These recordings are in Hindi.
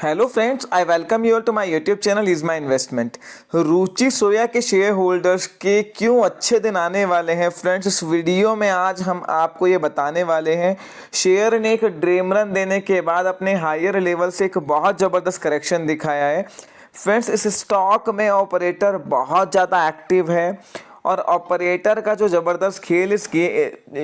Hello friends, I welcome you all to my YouTube channel is my investment. Ruchi Soya के शेयर होल्डर्स के क्यों अच्छे दिन आने वाले हैं फ्रेंड्स, इस वीडियो में आज हम आपको ये बताने वाले हैं। शेयर ने एक ड्रीम रन देने के बाद अपने हायर लेवल से एक बहुत ज़बरदस्त करेक्शन दिखाया है फ्रेंड्स। इस स्टॉक में ऑपरेटर बहुत ज़्यादा एक्टिव है और ऑपरेटर का जो ज़बरदस्त खेल इस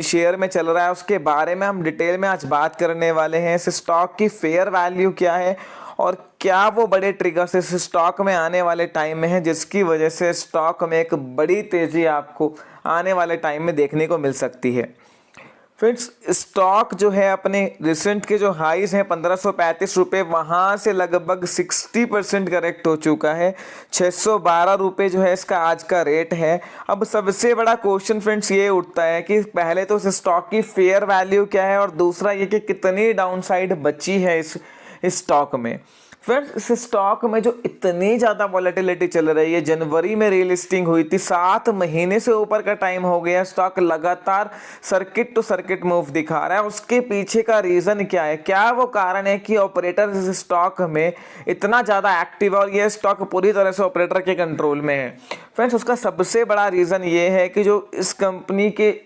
शेयर में चल रहा है उसके बारे में हम डिटेल में आज बात करने वाले हैं। इस स्टॉक की फेयर वैल्यू क्या है और क्या वो बड़े ट्रिगर्स इस स्टॉक में आने वाले टाइम में है जिसकी वजह से स्टॉक में एक बड़ी तेज़ी आपको आने वाले टाइम में देखने को मिल सकती है। फ्रेंड्स, स्टॉक जो है अपने रिसेंट के जो हाईज हैं 1535 रुपये, वहाँ से लगभग 60% करेक्ट हो चुका है। 612 रुपये जो है इसका आज का रेट है। अब सबसे बड़ा क्वेश्चन फ्रेंड्स ये उठता है कि पहले तो इस स्टॉक की फेयर वैल्यू क्या है और दूसरा ये कि कितनी डाउनसाइड बची है इस स्टॉक में। फ्रेंड्स, इस स्टॉक में जो इतनी ज़्यादा वॉलेटिलिटी चल रही है, जनवरी में रीलिस्टिंग हुई थी, 7 महीने से ऊपर का टाइम हो गया, स्टॉक लगातार सर्किट टू सर्किट मूव दिखा रहा है। उसके पीछे का रीज़न क्या है? क्या वो कारण है कि ऑपरेटर इस स्टॉक में इतना ज़्यादा एक्टिव है और ये स्टॉक पूरी तरह से ऑपरेटर के कंट्रोल में है? फ्रेंड्स, उसका सबसे बड़ा रीज़न ये है कि जो इस कंपनी के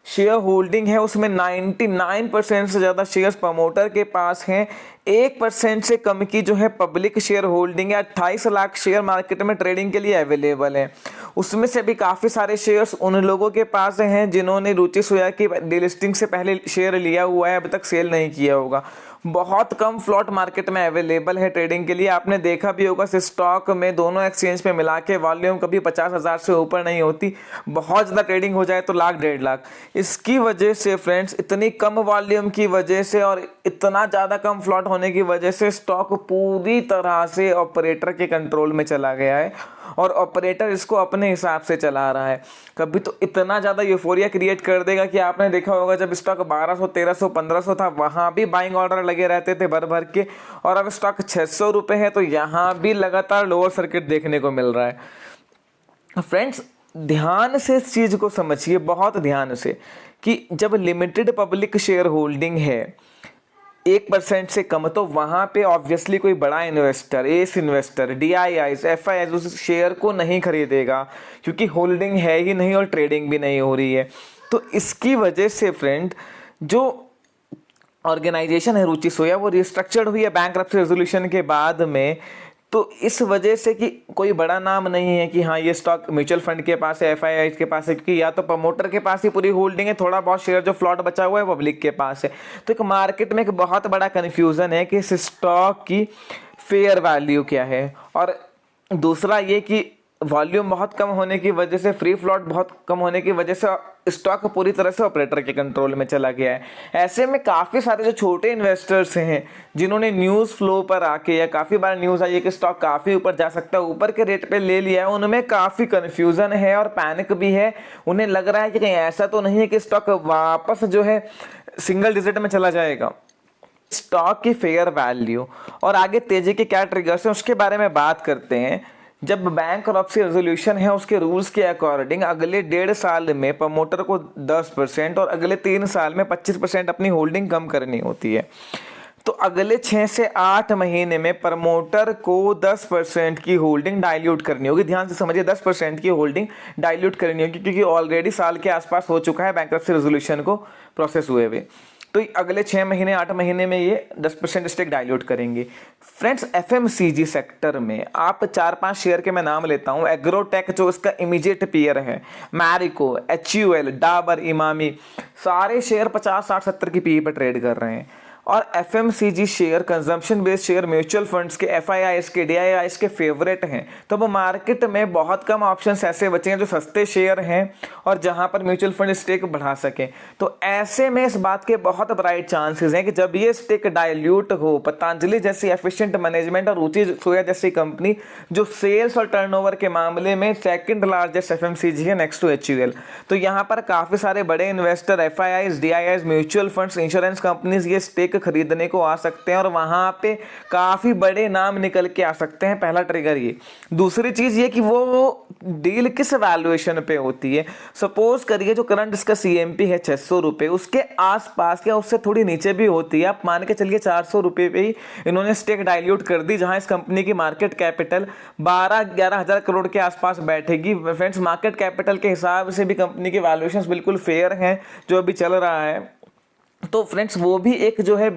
शेयर होल्डिंग है उसमें 99% से ज़्यादा शेयर्स प्रमोटर के पास हैं। 1% से कम की जो है पब्लिक शेयर होल्डिंग है। 28 लाख शेयर मार्केट में ट्रेडिंग के लिए अवेलेबल है। उसमें से भी काफ़ी सारे शेयर्स उन लोगों के पास हैं जिन्होंने रुचि सोया की डीलिस्टिंग से पहले शेयर लिया हुआ है, अभी तक सेल नहीं किया होगा। बहुत कम फ्लॉट मार्केट में अवेलेबल है ट्रेडिंग के लिए। आपने देखा भी होगा इस स्टॉक में दोनों एक्सचेंज पे मिला के वॉल्यूम कभी 50,000 से ऊपर नहीं होती। बहुत ज़्यादा ट्रेडिंग हो जाए तो लाख 1.5 लाख। इसकी वजह से फ्रेंड्स, इतनी कम वॉल्यूम की वजह से और इतना ज़्यादा कम फ्लॉट होने की वजह से स्टॉक पूरी तरह से ऑपरेटर के कंट्रोल में चला गया है और ऑपरेटर इसको अपने हिसाब से चला रहा है। कभी तो इतना ज़्यादा यूफोरिया क्रिएट कर देगा कि आपने देखा होगा जब स्टॉक 1200, 1300, 1500 था, वहाँ भी बाइंग ऑर्डर लगे रहते थे भर भर के, और अब स्टॉक 600 रुपये है तो यहाँ भी लगातार लोअर सर्किट देखने को मिल रहा है। फ्रेंड्स, ध्यान से इस चीज़ को समझिए, बहुत ध्यान से, कि जब लिमिटेड पब्लिक शेयर होल्डिंग है 1% से कम, तो वहाँ पे ऑब्वियसली कोई बड़ा investor, S investor, DIIs, FIIs उस शेयर को नहीं खरीदेगा क्योंकि होल्डिंग है ही नहीं और ट्रेडिंग भी नहीं हो रही है। तो इसकी वजह से फ्रेंड, जो ऑर्गेनाइजेशन है रुचि सोया वो रिस्ट्रक्चर्ड हुई है बैंकरप्सी रेजोल्यूशन के बाद में। तो इस वजह से कि कोई बड़ा नाम नहीं है कि हाँ ये स्टॉक म्यूचुअल फंड के पास है, FIIs के पास है, क्योंकि या तो प्रमोटर के पास ही पूरी होल्डिंग है, थोड़ा बहुत शेयर जो फ्लॉट बचा हुआ है पब्लिक के पास है। तो एक मार्केट में एक बहुत बड़ा कन्फ्यूजन है कि इस स्टॉक की फेयर वैल्यू क्या है। और दूसरा ये कि वॉल्यूम बहुत कम होने की वजह से, फ्री फ्लॉट बहुत कम होने की वजह से स्टॉक पूरी तरह से ऑपरेटर के कंट्रोल में चला गया है। ऐसे में काफ़ी सारे जो छोटे इन्वेस्टर्स हैं जिन्होंने न्यूज़ फ्लो पर आके, या काफ़ी बार न्यूज़ आई है कि स्टॉक काफ़ी ऊपर जा सकता है, ऊपर के रेट पे ले लिया है, उनमें काफ़ी कन्फ्यूज़न है और पैनिक भी है। उन्हें लग रहा है कि कहीं ऐसा तो नहीं है कि स्टॉक वापस जो है सिंगल डिजिट में चला जाएगा। स्टॉक की फेयर वैल्यू और आगे तेजी के क्या ट्रिगर्स हैं उसके बारे में बात करते हैं। जब बैंकरप्सी रेजोल्यूशन है उसके रूल्स के अकॉर्डिंग अगले 1.5 साल में प्रमोटर को 10% और अगले 3 साल में 25% अपनी होल्डिंग कम करनी होती है। तो अगले 6 से 8 महीने में प्रमोटर को 10% की होल्डिंग डाइल्यूट करनी होगी। ध्यान से समझिए, 10% की होल्डिंग डाइल्यूट करनी होगी क्योंकि ऑलरेडी साल के आसपास हो चुका है बैंकरप्सी रेजोल्यूशन को प्रोसेस हुए हुए। तो अगले 6 महीने 8 महीने में ये 10% स्टेक डाइल्यूट करेंगे। फ्रेंड्स, FMCG सेक्टर में आप 4-5 शेयर के मैं नाम लेता हूँ। एग्रोटेक जो इसका इमीडिएट पीयर है, मैरिको, HUL, डाबर, इमामी, सारे शेयर 50, 60, 70 की PE पर ट्रेड कर रहे हैं। और FMCG share, consumption based share, mutual funds के, FIIs के, DIIs के फेवरेट हैं। तो वो मार्केट में बहुत कम ऑप्शंस ऐसे बचे हैं जो सस्ते शेयर हैं और जहां पर म्यूचुअल फंड स्टेक बढ़ा सकें। तो ऐसे में इस बात के बहुत ब्राइट चांसेस हैं कि जब ये स्टेक डाइल्यूट हो, पतंजलि जैसी एफिशिएंट मैनेजमेंट और रुचि सोया जैसी कंपनी जो सेल्स और टर्नओवर के मामले में सेकंड लार्जेस्ट FMCG है नेक्स्ट टू HUL, तो यहाँ पर काफ़ी सारे बड़े investor, FIIs, DIIs, mutual funds, insurance companies ये स्टेक स्टेक खरीदने को आ सकते हैं और वहां पे काफी बड़े नाम निकल के आ सकते हैं। पहला ट्रिगर ये। दूसरी चीज ये कि वो डील किस वैल्यूएशन पे होती है। सपोज करिए जो करंट इसका सीएमपी है 600 रुपए, उसके आसपास या उससे थोड़ी नीचे भी होती है, आप मान के चलिए 400 रुपए पे ही इन्होंने स्टेक डाइल्यूट कर दी, जहां इस कंपनी की मार्केट कैपिटल 12-11 हजार करोड़ के आसपास बैठेगी। फ्रेंड्स, मार्केट कैपिटल के हिसाब से भी कंपनी की वैल्यूएशंस बिल्कुल फेयर हैं जो अभी चल रहा है। तो फ्रेंड्स, वो भी एक जो है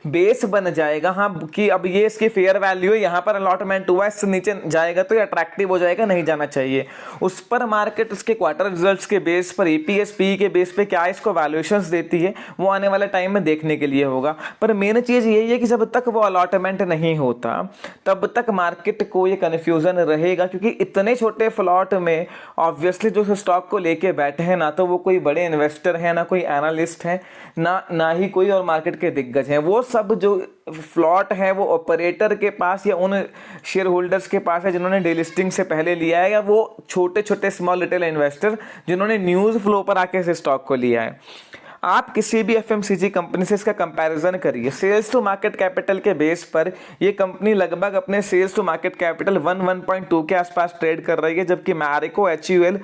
बेस बन जाएगा, हाँ, कि अब ये इसकी फेयर वैल्यू है, यहाँ पर अलॉटमेंट हुआ है, इससे नीचे जाएगा तो ये अट्रैक्टिव हो जाएगा, नहीं जाना चाहिए। उस पर मार्केट उसके क्वार्टर रिजल्ट्स के बेस पर, ईपीएस पी के बेस पे क्या इसको वैल्यूएशंस देती है, वो आने वाले टाइम में देखने के लिए होगा। पर मेन चीज यही है कि जब तक वो अलॉटमेंट नहीं होता तब तक मार्केट को ये कन्फ्यूजन रहेगा, क्योंकि इतने छोटे फ्लॉट में ऑब्वियसली जो स्टॉक को लेके बैठे हैं ना तो वो कोई बड़े इन्वेस्टर है, ना कोई एनालिस्ट है, ना ही कोई और मार्केट के दिग्गज हैं। वो सब जो फ्लॉट है वो ऑपरेटर के पास या उन शेयर होल्डर्स के पास है जिन्होंने डीलिस्टिंग से पहले लिया है, या वो छोटे छोटे स्मॉल रिटेल इन्वेस्टर जिन्होंने न्यूज़ फ्लो पर आके इस स्टॉक को लिया है। आप किसी भी एफएमसीजी कंपनी से इसका कंपैरिजन करिए, सेल्स टू मार्केट कैपिटल के बेस पर ये कंपनी लगभग अपने सेल्स टू मार्केट कैपिटल 1.2 के आसपास ट्रेड कर रही है, जबकि मैरिको एचयूएल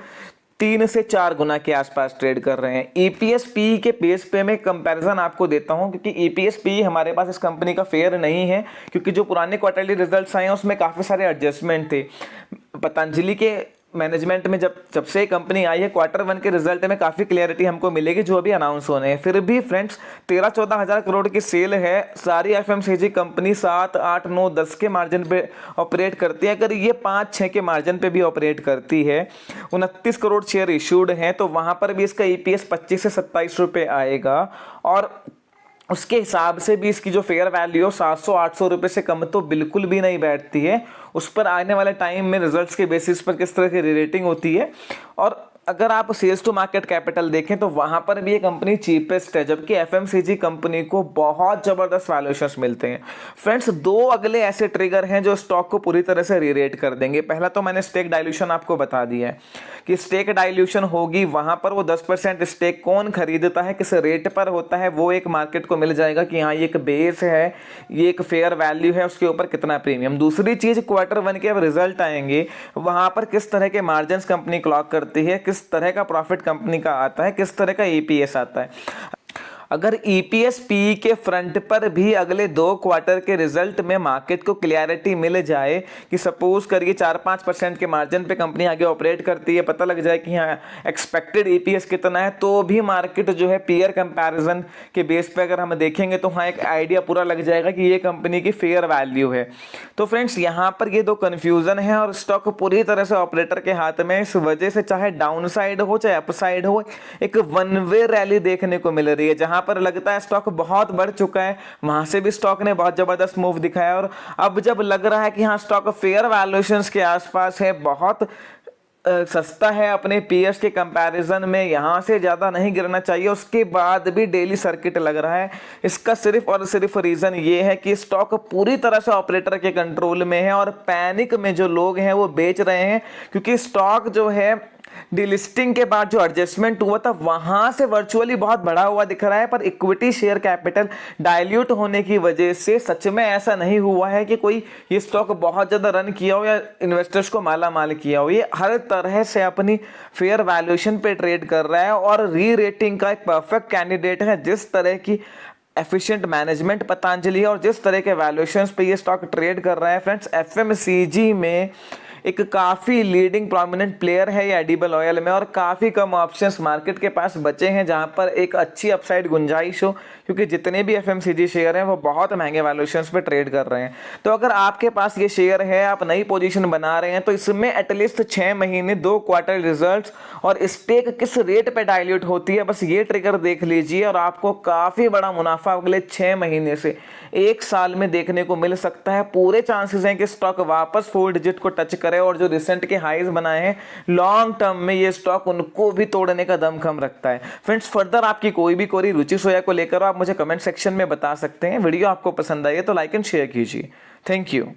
3 से 4 गुना के आसपास ट्रेड कर रहे हैं। ईपीएस पी के बेस पे मैं कंपैरिजन आपको देता हूं, क्योंकि ईपीएस पी हमारे पास इस कंपनी का फेयर नहीं है, क्योंकि जो पुराने क्वार्टरली रिजल्ट्स आए हैं उसमें काफ़ी सारे एडजस्टमेंट थे। पतंजलि के मैनेजमेंट में जब से कंपनी आई है, Q1 के रिजल्ट में काफ़ी क्लियरिटी हमको मिलेगी जो अभी अनाउंस होने हैं। फिर भी फ्रेंड्स, 13-14 हज़ार करोड़ की सेल है, सारी एफएमसीजी कंपनी 7, 8, 9, 10 के मार्जिन पे ऑपरेट करती है। अगर ये 5-6 के मार्जिन पे भी ऑपरेट करती है, 29 करोड़ शेयर इशूड हैं, तो वहाँ पर भी इसका ईपीएस 25 से 27 रुपये आएगा, और उसके हिसाब से भी इसकी जो फेयर वैल्यू 700-800 रुपये से कम तो बिल्कुल भी नहीं बैठती है। उस पर आने वाले टाइम में रिजल्ट्स के बेसिस पर किस तरह की रेटिंग होती है। और अगर आप सेल्स टू मार्केट कैपिटल देखें तो वहां पर भी ये कंपनी चीपेस्ट है, जबकि एफएमसीजी कंपनी को बहुत जबरदस्त वैल्यूएशंस मिलते हैं। फ्रेंड्स, 2 अगले ऐसे ट्रिगर हैं जो स्टॉक को पूरी तरह से रीरेट कर देंगे। पहला तो मैंने स्टेक डाइल्यूशन आपको बता दिया है कि स्टेक डाइल्यूशन होगी, वहां पर वो 10% स्टेक कौन खरीदता है, किस रेट पर होता है, वो एक मार्केट को मिल जाएगा कि हाँ ये एक बेस है, ये एक फेयर वैल्यू है, उसके ऊपर कितना प्रीमियम। दूसरी चीज, Q1 के अब रिजल्ट आएंगे, वहां पर किस तरह के मार्जिन कंपनी क्लॉक करती है, किस तरह का प्रॉफिट कंपनी का आता है, किस तरह का ईपीएस आता है। अगर ईपीएस पी के फ्रंट पर भी अगले 2 क्वार्टर के रिजल्ट में मार्केट को क्लियरिटी मिल जाए कि सपोज करिए 4-5% के मार्जिन पे कंपनी आगे ऑपरेट करती है, पता लग जाए कि हाँ एक्सपेक्टेड ईपीएस कितना है, तो भी मार्केट जो है पीयर कंपैरिजन के बेस पे अगर हम देखेंगे तो हाँ एक आइडिया पूरा लग जाएगा कि ये कंपनी की फेयर वैल्यू है। तो फ्रेंड्स, यहाँ पर ये 2 कन्फ्यूजन है और स्टॉक पूरी तरह से ऑपरेटर के हाथ में, इस वजह से चाहे डाउन साइड हो चाहे अप साइड हो, एक वन वे रैली देखने को मिल रही है। जहां पर लगता है स्टॉक बहुत बढ़ चुका है, वहां से भी स्टॉक ने बहुत जबरदस्त मूव दिखाया, और अब जब लग रहा है कि हाँ स्टॉक फेयर वैल्यूएशंस के आसपास है, बहुत सस्ता है अपने पीएस के कंपैरिजन में, यहां से ज्यादा नहीं गिरना चाहिए, उसके बाद भी डेली सर्किट लग रहा है। इसका सिर्फ और सिर्फ रीजन ये है कि स्टॉक पूरी तरह से ऑपरेटर के कंट्रोल में है और पैनिक में जो लोग हैं वो बेच रहे हैं, क्योंकि स्टॉक जो है डिलिस्टिंग के बाद जो एडजस्टमेंट हुआ था वहां से वर्चुअली बहुत बढ़ा हुआ दिख रहा है, पर इक्विटी शेयर कैपिटल डाइल्यूट होने की वजह से सच में ऐसा नहीं हुआ है कि कोई ये स्टॉक बहुत ज्यादा रन किया हो या इन्वेस्टर्स को माला माल किया हो। ये हर तरह से अपनी फेयर वैल्यूएशन पे ट्रेड कर रहा है और री रेटिंग का एक परफेक्ट कैंडिडेट है। जिस तरह की एफिशिएंट मैनेजमेंट पतंजलि है और जिस तरह के वैल्यूएशंस पे ये स्टॉक ट्रेड कर रहा है, फ्रेंड्स एफएमसीजी में एक काफ़ी लीडिंग प्रोमिनेंट प्लेयर है ये एडिबल ऑयल में, और काफ़ी कम ऑप्शंस मार्केट के पास बचे हैं जहां पर एक अच्छी अपसाइड गुंजाइश हो, क्योंकि जितने भी एफएमसीजी शेयर हैं वो बहुत महंगे वैल्यूएशंस पे ट्रेड कर रहे हैं। तो अगर आपके पास ये शेयर है, आप नई पोजीशन बना रहे हैं, तो इसमें एटलीस्ट 6 महीने 2 क्वार्टर रिजल्ट्स और स्टेक किस रेट पे डाइल्यूट होती है, बस ये ट्रिगर देख लीजिए और आपको काफ़ी बड़ा मुनाफा अगले 6 महीने से 1 साल में देखने को मिल सकता है। पूरे चांसेस हैं कि स्टॉक वापस 4 डिजिट को टच करे, और जो रिसेंट के हाईज बनाए हैं लॉन्ग टर्म में ये स्टॉक उनको भी तोड़ने का दमखम रखता है। फ्रेंड्स, फर्दर आपकी कोई भी क्वेरी रुचि सोया को लेकर आप मुझे कमेंट सेक्शन में बता सकते हैं। वीडियो आपको पसंद आई है तो लाइक एंड शेयर कीजिए। Thank you.